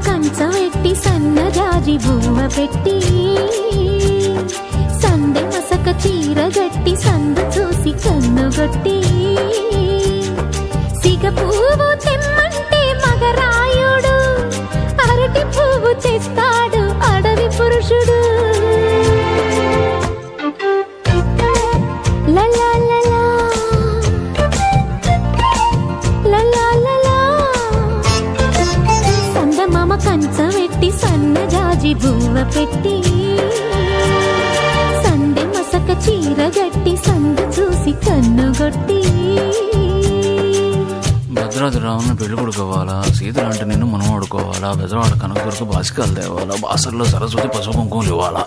కంచవెట్టి సన్నజాజి బువ్వ పెట్టి సందె మసక చీర గట్టి సందు చూసి కన్నుగొట్టి సిగ పువ్వు తెమ్మంటే మగరాయుడు అరటి పువ్వు తెస్తాడు అడవి పురుషుడు. సందమామ కంచవెట్టి సన్నజాజి బువ్వ పెట్టి సందె మసక చీర గట్టి సందు చూసి కన్నుగొట్టి. భద్రాద్రి రావుని పెళ్లి కొడుకోవాలా, సీతలు అంటే నిన్ను మనం ఆడుకోవాలా, బెజవాడ కనక వరకు బాసికాలు తేవాలా, బాసర్లో సరస్వతి పసుపు కుంకుమలు ఇవ్వాలా.